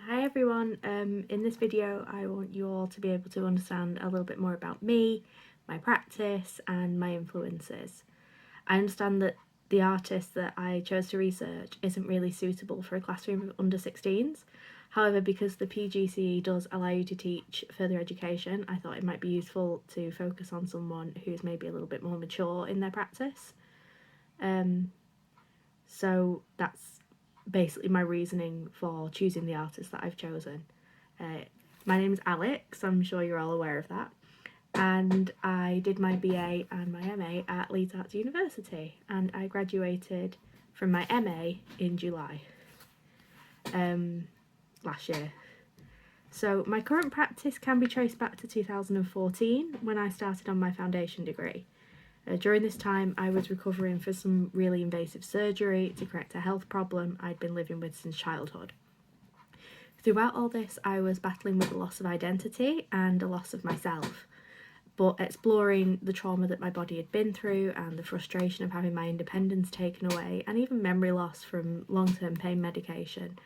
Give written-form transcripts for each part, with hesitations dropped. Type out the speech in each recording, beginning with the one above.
Hi everyone, in this video I want you all to be able to understand a little bit more about me, my practice and my influences. I understand that the artist that I chose to research isn't really suitable for a classroom of under 16s. However, because the PGCE does allow you to teach further education, I thought it might be useful to focus on someone who's maybe a little bit more mature in their practice. So that's basically my reasoning for choosing the artist that I've chosen. My name is Alex, I'm sure you're all aware of that, and I did my BA and my MA at Leeds Arts University, and I graduated from my MA in July last year. So my current practice can be traced back to 2014 when I started on my foundation degree. During this time, I was recovering from some really invasive surgery to correct a health problem I'd been living with since childhood. Throughout all this, I was battling with a loss of identity and a loss of myself, but exploring the trauma that my body had been through and the frustration of having my independence taken away and even memory loss from long-term pain medication,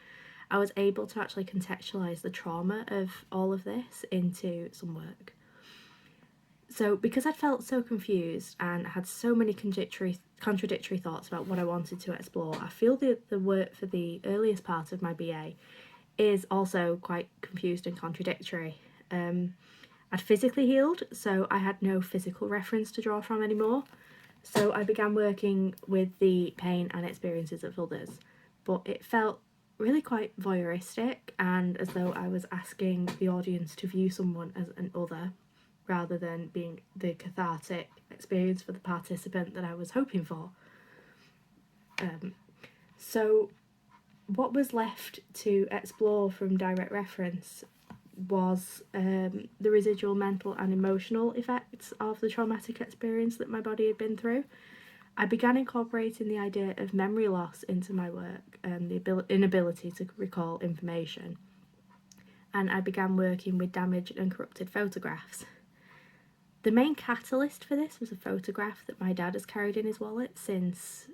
I was able to actually contextualise the trauma of all of this into some work. So because I'd felt so confused and had so many contradictory thoughts about what I wanted to explore, I feel that the work for the earliest part of my BA is also quite confused and contradictory. I'd physically healed, so I had no physical reference to draw from anymore. So I began working with the pain and experiences of others, but it felt really quite voyeuristic and as though I was asking the audience to view someone as an other rather than being the cathartic experience for the participant that I was hoping for. So what was left to explore from direct reference was the residual mental and emotional effects of the traumatic experience that my body had been through. I began incorporating the idea of memory loss into my work and the inability to recall information. And I began working with damaged and corrupted photographs. The main catalyst for this was a photograph that my dad has carried in his wallet since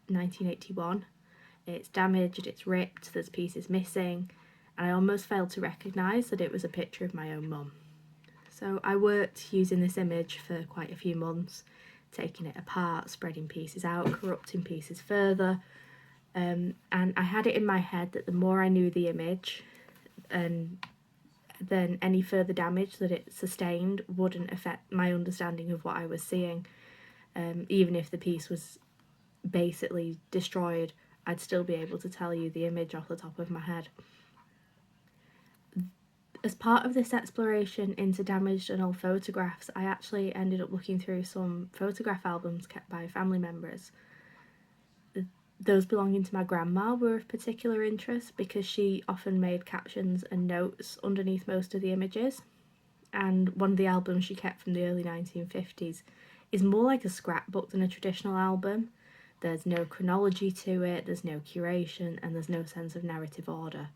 1981. It's damaged, it's ripped, there's pieces missing, and I almost failed to recognise that it was a picture of my own mum. So I worked using this image for quite a few months, taking it apart, spreading pieces out, corrupting pieces further, and I had it in my head that the more I knew the image, and then any further damage that it sustained wouldn't affect my understanding of what I was seeing. Even if the piece was basically destroyed, I'd still be able to tell you the image off the top of my head. As part of this exploration into damaged and old photographs, I actually ended up looking through some photograph albums kept by family members. Those belonging to my grandma were of particular interest because she often made captions and notes underneath most of the images. And one of the albums she kept from the early 1950s is more like a scrapbook than a traditional album. There's no chronology to it, there's no curation, and there's no sense of narrative order.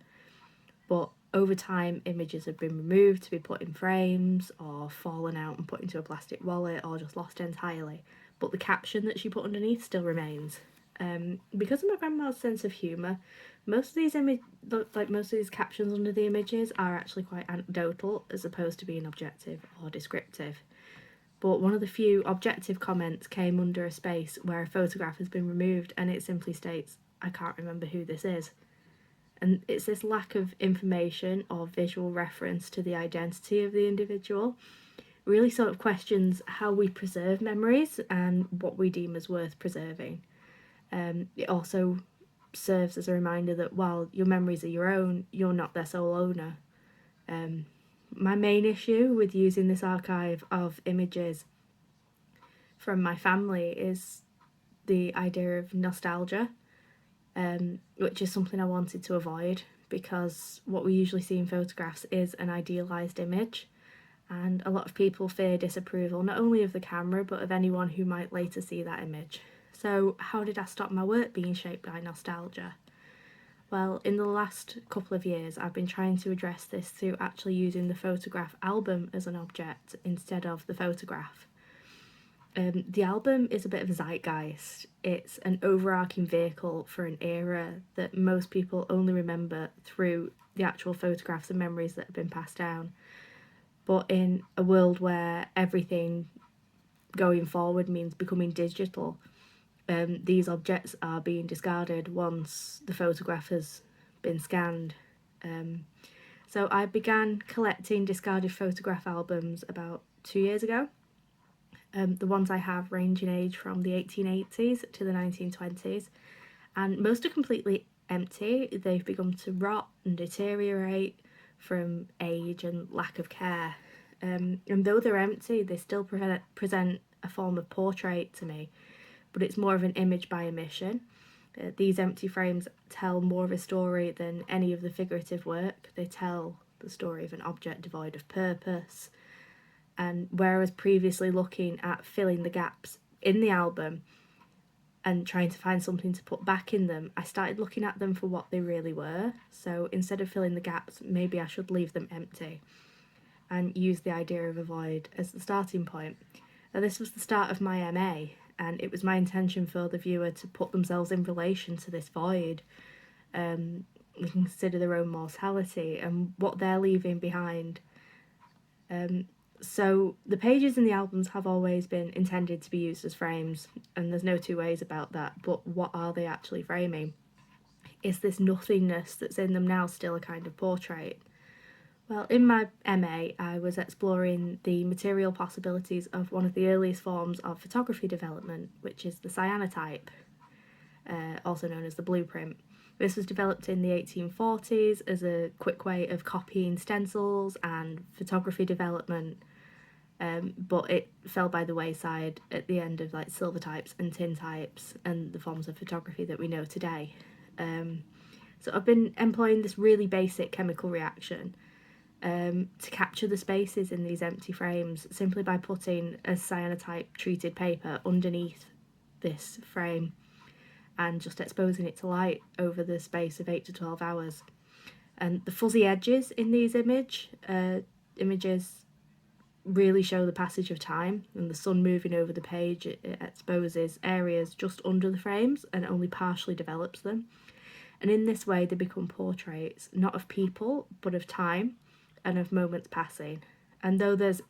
But over time, images have been removed to be put in frames or fallen out and put into a plastic wallet or just lost entirely. But the caption that she put underneath still remains. Because of my grandma's sense of humour, most of these captions under the images are actually quite anecdotal as opposed to being objective or descriptive. But one of the few objective comments came under a space where a photograph has been removed and it simply states, "I can't remember who this is." And it's this lack of information or visual reference to the identity of the individual really sort of questions how we preserve memories and what we deem as worth preserving. It also serves as a reminder that while your memories are your own, you're not their sole owner. My main issue with using this archive of images from my family is the idea of nostalgia, which is something I wanted to avoid because what we usually see in photographs is an idealised image, and a lot of people fear disapproval not only of the camera but of anyone who might later see that image. So how did I stop my work being shaped by nostalgia? Well, in the last couple of years I've been trying to address this through actually using the photograph album as an object instead of the photograph. The album is a bit of a zeitgeist. It's an overarching vehicle for an era that most people only remember through the actual photographs and memories that have been passed down. But in a world where everything going forward means becoming digital, these objects are being discarded once the photograph has been scanned. So I began collecting discarded photograph albums about 2 years ago. The ones I have range in age from the 1880s to the 1920s, and most are completely empty. They've begun to rot and deteriorate from age and lack of care. And though they're empty, they still present a form of portrait to me, but it's more of an image by omission. These empty frames tell more of a story than any of the figurative work. They tell the story of an object devoid of purpose. And whereas previously looking at filling the gaps in the album and trying to find something to put back in them, I started looking at them for what they really were. So instead of filling the gaps, maybe I should leave them empty and use the idea of a void as the starting point. Now, this was the start of my MA, and it was my intention for the viewer to put themselves in relation to this void, consider their own mortality and what they're leaving behind. So the pages in the albums have always been intended to be used as frames, and there's no two ways about that, but what are they actually framing? Is this nothingness that's in them now still a kind of portrait? Well, in my MA, I was exploring the material possibilities of one of the earliest forms of photography development, which is the cyanotype, also known as the blueprint. This was developed in the 1840s as a quick way of copying stencils and photography development, but it fell by the wayside at the end of like silver types and tin types and the forms of photography that we know today. So I've been employing this really basic chemical reaction to capture the spaces in these empty frames simply by putting a cyanotype treated paper underneath this frame and just exposing it to light over the space of 8 to 12 hours. And the fuzzy edges in these images really show the passage of time, and the sun moving over the page, it exposes areas just under the frames and only partially develops them. And in this way they become portraits, not of people, but of time and of moments passing. And though there's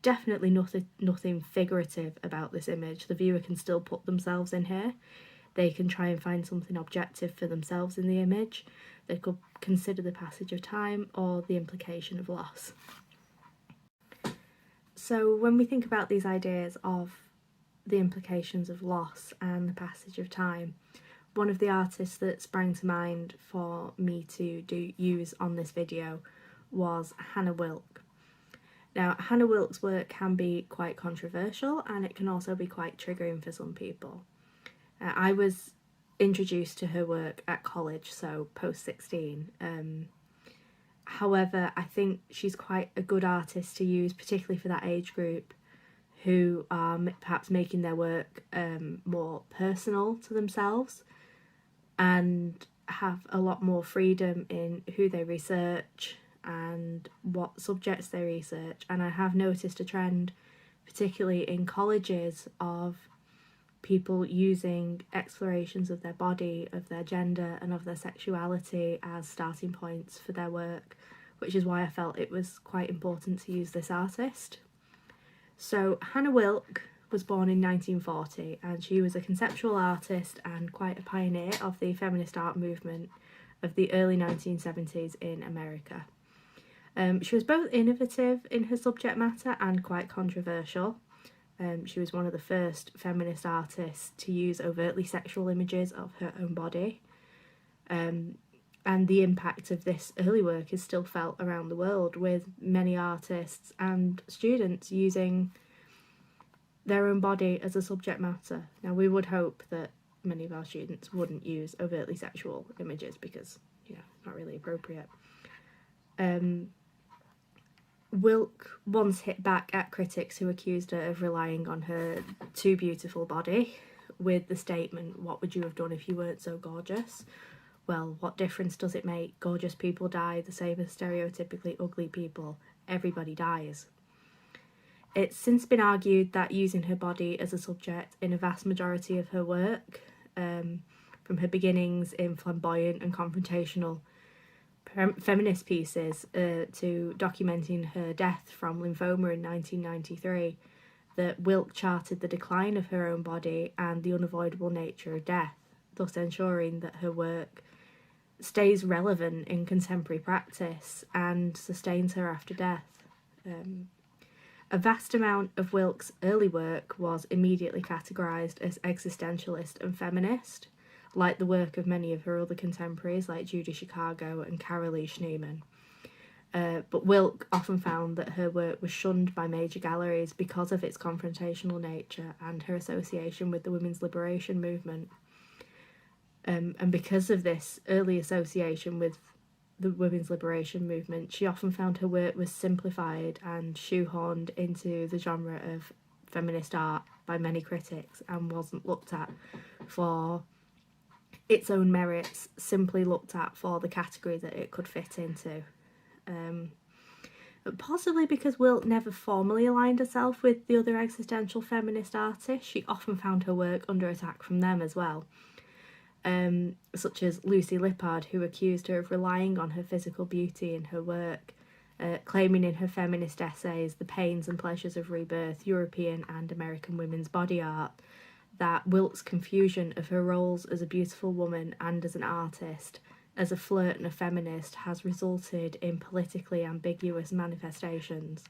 definitely nothing figurative about this image, the viewer can still put themselves in here. They can try and find something objective for themselves in the image. They could consider the passage of time or the implication of loss. So when we think about these ideas of the implications of loss and the passage of time, one of the artists that sprang to mind for me to use on this video was Hannah Wilke. Now, Hannah Wilke's work can be quite controversial, and it can also be quite triggering for some people. I was introduced to her work at college, so post-16. However, I think she's quite a good artist to use, particularly for that age group who are perhaps making their work more personal to themselves and have a lot more freedom in who they research and what subjects they research. And I have noticed a trend, particularly in colleges, of people using explorations of their body, of their gender and of their sexuality as starting points for their work, which is why I felt it was quite important to use this artist. So Hannah Wilke was born in 1940, and she was a conceptual artist and quite a pioneer of the feminist art movement of the early 1970s in America. She was both innovative in her subject matter and quite controversial. She was one of the first feminist artists to use overtly sexual images of her own body. And the impact of this early work is still felt around the world, with many artists and students using their own body as a subject matter. Now, we would hope that many of our students wouldn't use overtly sexual images because, not really appropriate. Wilke once hit back at critics who accused her of relying on her too beautiful body with the statement, "What would you have done if you weren't so gorgeous?" Well, what difference does it make? Gorgeous people die the same as stereotypically ugly people. Everybody dies. It's since been argued that using her body as a subject in a vast majority of her work, from her beginnings in flamboyant and confrontational feminist pieces to documenting her death from lymphoma in 1993, that Wilk charted the decline of her own body and the unavoidable nature of death, thus ensuring that her work stays relevant in contemporary practice and sustains her after death. A vast amount of Wilk's early work was immediately categorised as existentialist and feminist, like the work of many of her other contemporaries like Judy Chicago and Carolee Schneemann. But Wilk often found that her work was shunned by major galleries because of its confrontational nature and her association with the women's liberation movement. And because of this early association with the women's liberation movement, she often found her work was simplified and shoehorned into the genre of feminist art by many critics and wasn't looked at for its own merits, simply looked at for the category that it could fit into. Possibly because Wilk never formally aligned herself with the other existential feminist artists, she often found her work under attack from them as well. Such as Lucy Lippard, who accused her of relying on her physical beauty in her work, claiming in her feminist essays The Pains and Pleasures of Rebirth, European and American Women's Body Art, that Wilk's confusion of her roles as a beautiful woman and as an artist, as a flirt and a feminist, has resulted in politically ambiguous manifestations.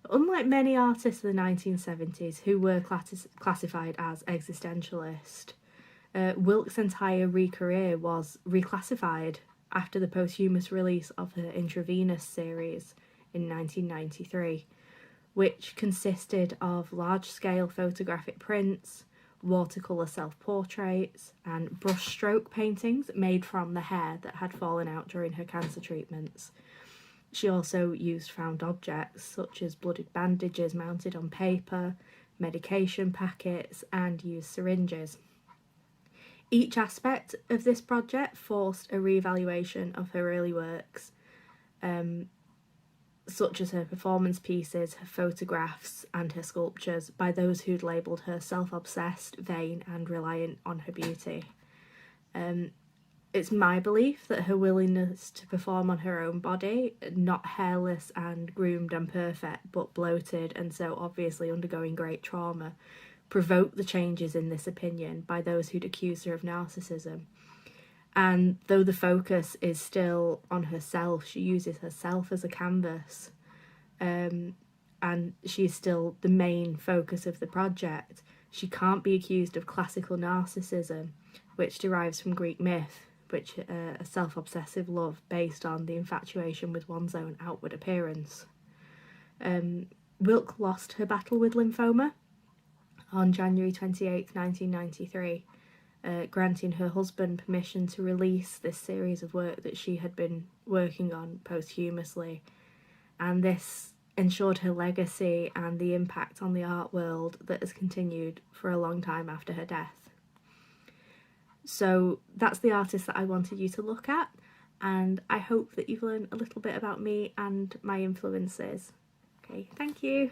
Unlike many artists of the 1970s who were classified as existentialist, Wilk's entire career was reclassified after the posthumous release of her Intravenous series in 1993, which consisted of large-scale photographic prints, watercolour self-portraits, and brushstroke paintings made from the hair that had fallen out during her cancer treatments. She also used found objects such as blooded bandages mounted on paper, medication packets, and used syringes. Each aspect of this project forced a re-evaluation of her early works, such as her performance pieces, her photographs, and her sculptures, by those who'd labelled her self-obsessed, vain, and reliant on her beauty. It's my belief that her willingness to perform on her own body, not hairless and groomed and perfect, but bloated and so obviously undergoing great trauma, provoked the changes in this opinion by those who'd accused her of narcissism. And though the focus is still on herself, she uses herself as a canvas, and she is still the main focus of the project. She can't be accused of classical narcissism, which derives from Greek myth, which a self-obsessive love based on the infatuation with one's own outward appearance. Wilk lost her battle with lymphoma on January 28, 1993, granting her husband permission to release this series of work that she had been working on posthumously. And this ensured her legacy and the impact on the art world that has continued for a long time after her death. So that's the artist that I wanted you to look at, and I hope that you've learned a little bit about me and my influences. Okay, thank you.